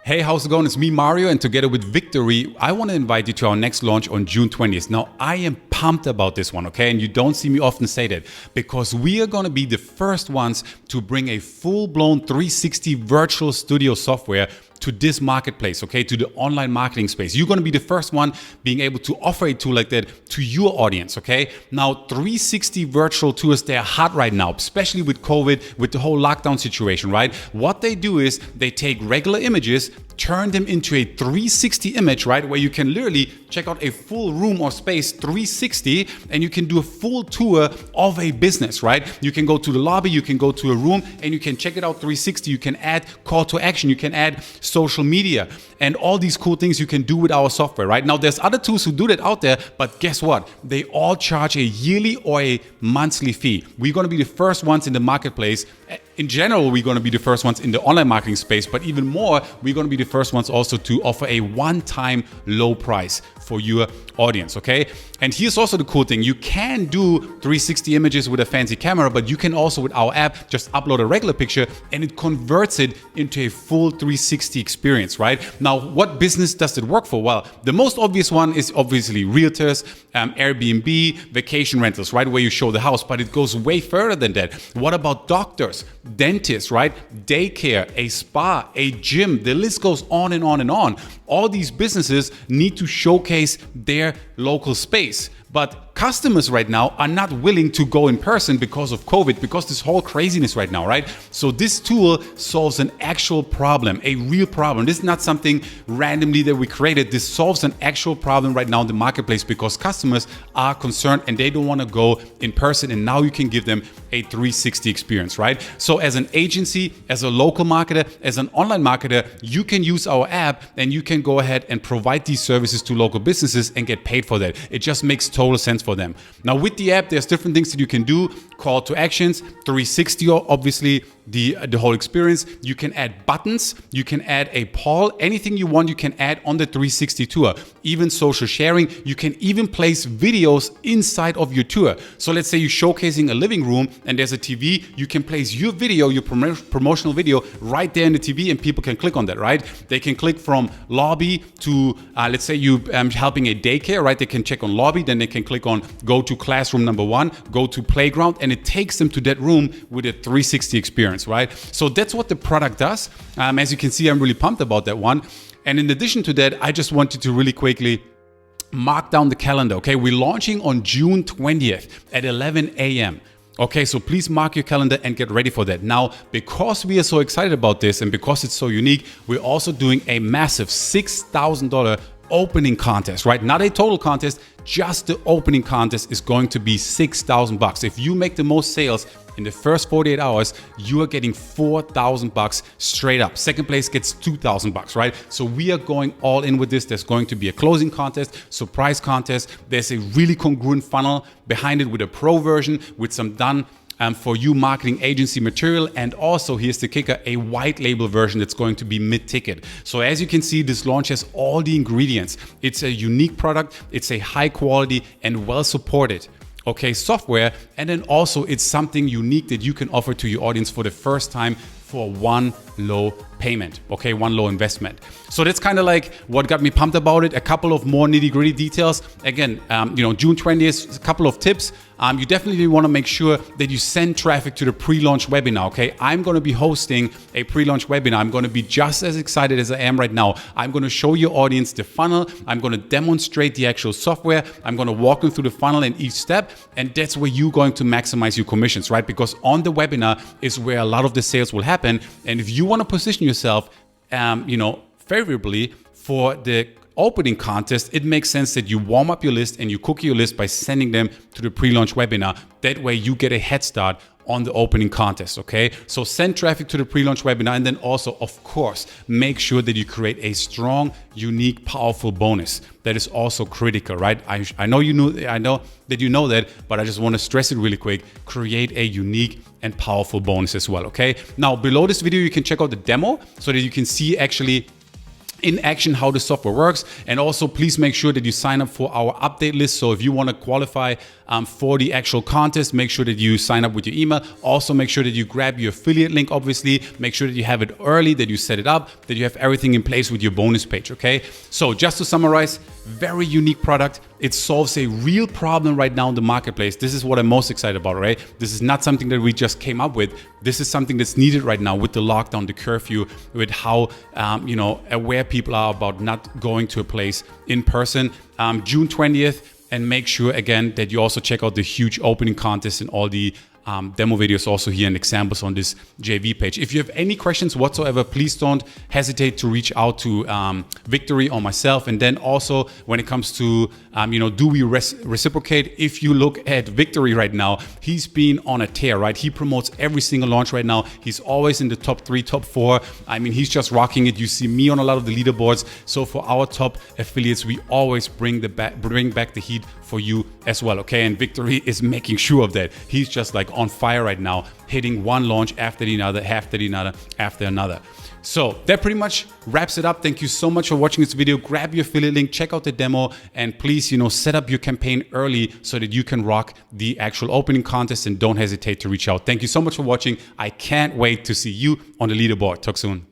Hey, how's it going? It's me, Mario, and together with Victory, I want to invite you to our next launch on June 20th. Now, I am pumped about this one, okay? And you don't see me often say that because we are going to be the first ones to bring a full-blown 360 virtual studio software to this marketplace, okay, to the online marketing space. You're going to be the first one being able to offer a tool like that to your audience, okay? Now, 360 virtual tours, they're hot right now, especially with COVID, with the whole lockdown situation, right? What they do is they take regular images, turn them into a 360 image, right? Where you can literally check out a full room or space 360 and you can do a full tour of a business, right? You can go to the lobby, you can go to a room and you can check it out 360. You can add call to action, you can add social media and all these cool things you can do with our software, right? Now, there's other tools who do that out there, but guess what? They all charge a yearly or a monthly fee. We're going to be the first ones in the marketplace. In general, we're going to be the first ones in the online marketing space, but even more, we're going to be the first ones also to offer a one-time low price for your audience, okay? And here's also the cool thing. You can do 360 images with a fancy camera, but you can also, with our app, just upload a regular picture and it converts it into a full 360 experience, right? Now, what business does it work for? Well, the most obvious one is obviously realtors, Airbnb, vacation rentals, right? Where you show the house, but it goes way further than that. What about doctors, dentists, right? Daycare, a spa, a gym, the list goes on and on and on. All these businesses need to showcase their local space. But customers right now are not willing to go in person because of COVID, because this whole craziness right now, right? So this tool solves an actual problem, a real problem. This is not something randomly that we created. This solves an actual problem right now in the marketplace because customers are concerned and they don't want to go in person. And now you can give them a 360 experience, right? So as an agency, as a local marketer, as an online marketer, you can use our app and you can go ahead and provide these services to local businesses and get paid for that. It just makes total sense for them. Now with the app, there's different things that you can do. Call to actions, 360, obviously the whole experience. You can add buttons, you can add a poll, anything you want you can add on the 360 tour. Even social sharing, you can even place videos inside of your tour. So let's say you're showcasing a living room and there's a TV, you can place your video, your promotional video right there in the TV and people can click on that, right? They can click from lobby to, let's say you helping a daycare, right? They can check on lobby, then they can click on go to classroom number 1, go to playground, and it takes them to that room with a 360 experience, right? So that's what the product does. As you can see, I'm really pumped about that one. And in addition to that, I just wanted to really quickly mark down the calendar, okay? We're launching on June 20th at 11 a.m. Okay, so please mark your calendar and get ready for that. Now, because we are so excited about this and because it's so unique, we're also doing a massive $6,000 opening contest, right? Not a total contest, just the opening contest is going to be $6,000. If you make the most sales in the first 48 hours, you are getting $4,000 straight up. Second place gets $2,000, right? So we are going all in with this. There's going to be a closing contest, surprise contest. There's a really congruent funnel behind it with a pro version, with some done for you marketing agency material, and also here's the kicker, a white label version that's going to be mid-ticket. So as you can see, this launch has all the ingredients. It's a unique product, it's a high quality and well supported software, and then also it's something unique that you can offer to your audience for the first time for one low payment, one low investment. So that's kind of like what got me pumped about it. A couple of more nitty-gritty details. Again, June 20th, a couple of tips. You definitely want to make sure that you send traffic to the pre-launch webinar, okay? I'm going to be hosting a pre-launch webinar. I'm going to be just as excited as I am right now. I'm going to show your audience the funnel. I'm going to demonstrate the actual software. I'm going to walk them through the funnel in each step. And that's where you're going to maximize your commissions, right? Because on the webinar is where a lot of the sales will happen. And if you want to position yourself, favorably for the opening contest, it makes sense that you warm up your list and you cook your list by sending them to the pre-launch webinar. That way you get a head start on the opening contest, okay? So send traffic to the pre-launch webinar, and then also, of course, make sure that you create a strong, unique, powerful bonus. That is also critical, right? I know that you know that, but I just want to stress it really quick. Create a unique and powerful bonus as well, okay? Now, below this video, you can check out the demo so that you can see actually in action how the software works. And also please make sure that you sign up for our update list. So if you want to qualify for the actual contest, make sure that you sign up with your email. Also, make sure that you grab your affiliate link, obviously. Make sure that you have it early, that you set it up, that you have everything in place with your bonus page, okay? So just to summarize, very unique product. It solves a real problem right now in the marketplace. This is what I'm most excited about, right? This is not something that we just came up with. This is something that's needed right now with the lockdown, the curfew, with how aware people are about not going to a place in person. June 20th, and make sure again that you also check out the huge opening contest and all the demo videos also here and examples on this JV page. If you have any questions whatsoever, please don't hesitate to reach out to Victory or myself. And then also when it comes to, do we reciprocate? If you look at Victory right now, he's been on a tear, right? He promotes every single launch right now. He's always in the top 3, top 4. I mean, he's just rocking it. You see me on a lot of the leaderboards. So for our top affiliates, we always bring back the heat for you as well, okay? And Victory is making sure of that. He's just like on fire right now, hitting one launch after the another, after another. So that pretty much wraps it up. Thank you so much for watching this video. Grab your affiliate link, check out the demo, and please, set up your campaign early so that you can rock the actual opening contest, and don't hesitate to reach out. Thank you so much for watching. I can't wait to see you on the leaderboard. Talk soon.